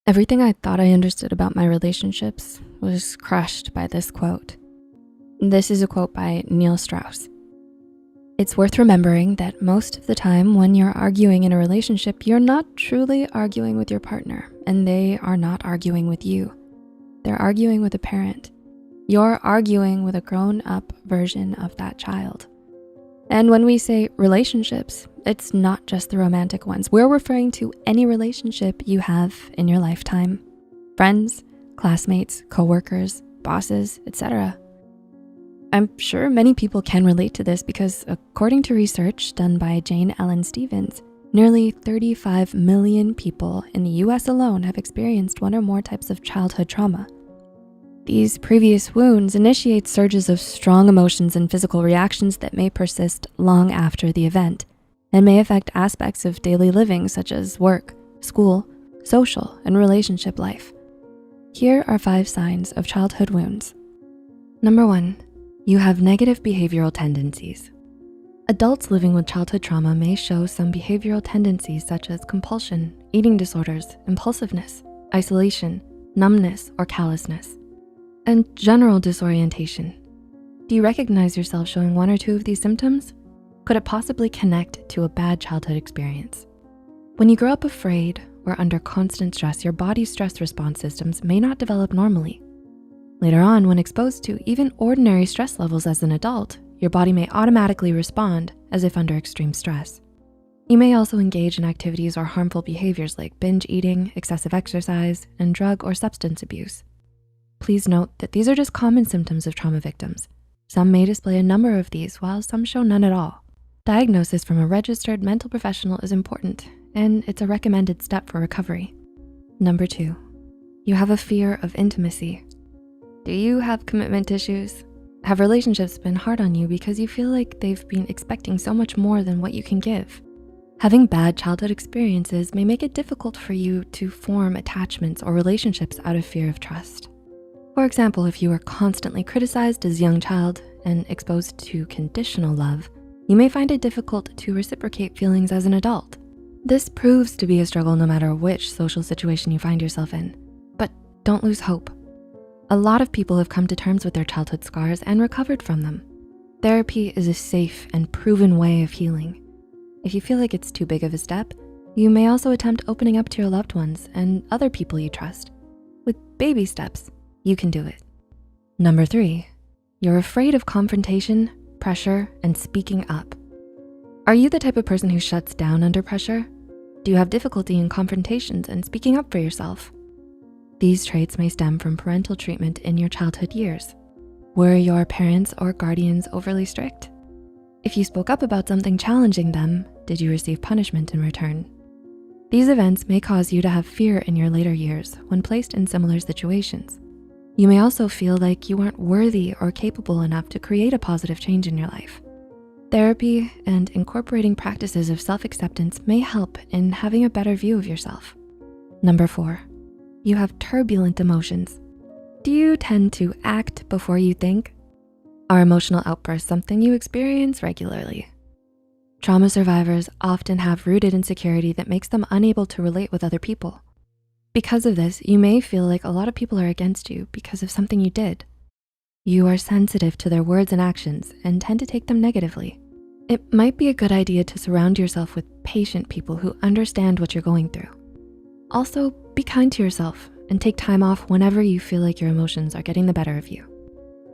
Everything I thought I understood about my relationships was crushed by this quote. This is a quote by Neil Strauss. It's worth remembering that most of the time when you're arguing in a relationship, you're not truly arguing with your partner, and they are not arguing with you. They're arguing with a parent. You're arguing with a grown-up version of that child. And when we say relationships, it's not just the romantic ones. We're referring to any relationship you have in your lifetime. Friends, classmates, coworkers, bosses, etc. I'm sure many people can relate to this because according to research done by Jane Ellen Stevens, nearly 35 million people in the US alone have experienced one or more types of childhood trauma. These previous wounds initiate surges of strong emotions and physical reactions that may persist long after the event and may affect aspects of daily living such as work, school, social, and relationship life. Here are 5 signs of childhood wounds. Number 1, you have negative behavioral tendencies. Adults living with childhood trauma may show some behavioral tendencies such as compulsion, eating disorders, impulsiveness, isolation, numbness, or callousness, and general disorientation. Do you recognize yourself showing 1 or 2 of these symptoms? Could it possibly connect to a bad childhood experience? When you grow up afraid or under constant stress, your body's stress response systems may not develop normally. Later on, when exposed to even ordinary stress levels as an adult, your body may automatically respond as if under extreme stress. You may also engage in activities or harmful behaviors like binge eating, excessive exercise, and drug or substance abuse. Please note that these are just common symptoms of trauma victims. Some may display a number of these while some show none at all. Diagnosis from a registered mental professional is important, and it's a recommended step for recovery. Number 2, you have a fear of intimacy. Do you have commitment issues? Have relationships been hard on you because you feel like they've been expecting so much more than what you can give? Having bad childhood experiences may make it difficult for you to form attachments or relationships out of fear of trust. For example, if you were constantly criticized as a young child and exposed to conditional love, you may find it difficult to reciprocate feelings as an adult. This proves to be a struggle no matter which social situation you find yourself in, but don't lose hope. A lot of people have come to terms with their childhood scars and recovered from them. Therapy is a safe and proven way of healing. If you feel like it's too big of a step, you may also attempt opening up to your loved ones and other people you trust. With baby steps, you can do it. Number 3, you're afraid of confrontation, pressure, and speaking up. Are you the type of person who shuts down under pressure? Do you have difficulty in confrontations and speaking up for yourself? These traits may stem from parental treatment in your childhood years. Were your parents or guardians overly strict? If you spoke up about something challenging them, did you receive punishment in return? These events may cause you to have fear in your later years when placed in similar situations. You may also feel like you aren't worthy or capable enough to create a positive change in your life. Therapy and incorporating practices of self-acceptance may help in having a better view of yourself. Number 4, you have turbulent emotions. Do you tend to act before you think? Are emotional outbursts something you experience regularly? Trauma survivors often have rooted insecurity that makes them unable to relate with other people. Because of this, you may feel like a lot of people are against you because of something you did. You are sensitive to their words and actions and tend to take them negatively. It might be a good idea to surround yourself with patient people who understand what you're going through. Also, be kind to yourself and take time off whenever you feel like your emotions are getting the better of you.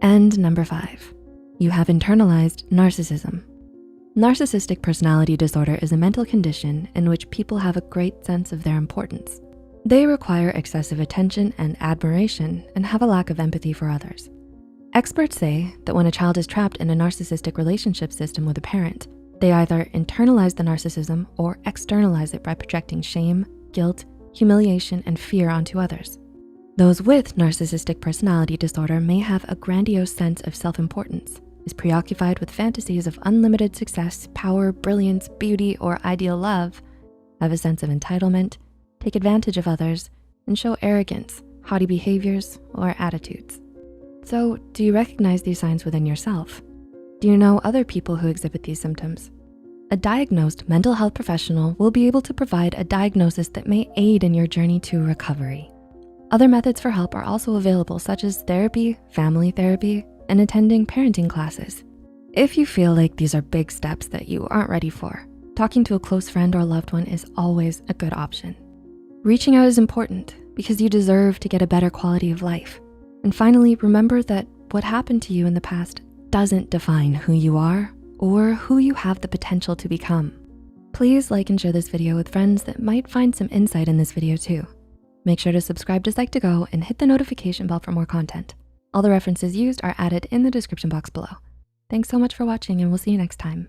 And number 5, you have internalized narcissism. Narcissistic personality disorder is a mental condition in which people have a great sense of their importance. They require excessive attention and admiration and have a lack of empathy for others. Experts say that when a child is trapped in a narcissistic relationship system with a parent, they either internalize the narcissism or externalize it by projecting shame, guilt, humiliation, and fear onto others. Those with narcissistic personality disorder may have a grandiose sense of self-importance, is preoccupied with fantasies of unlimited success, power, brilliance, beauty, or ideal love, have a sense of entitlement, take advantage of others, and show arrogance, haughty behaviors, or attitudes. So, do you recognize these signs within yourself? Do you know other people who exhibit these symptoms? A diagnosed mental health professional will be able to provide a diagnosis that may aid in your journey to recovery. Other methods for help are also available, such as therapy, family therapy, and attending parenting classes. If you feel like these are big steps that you aren't ready for, talking to a close friend or loved one is always a good option. Reaching out is important because you deserve to get a better quality of life. And finally, remember that what happened to you in the past doesn't define who you are or who you have the potential to become. Please like and share this video with friends that might find some insight in this video too. Make sure to subscribe to Psych2Go and hit the notification bell for more content. All the references used are added in the description box below. Thanks so much for watching, and we'll see you next time.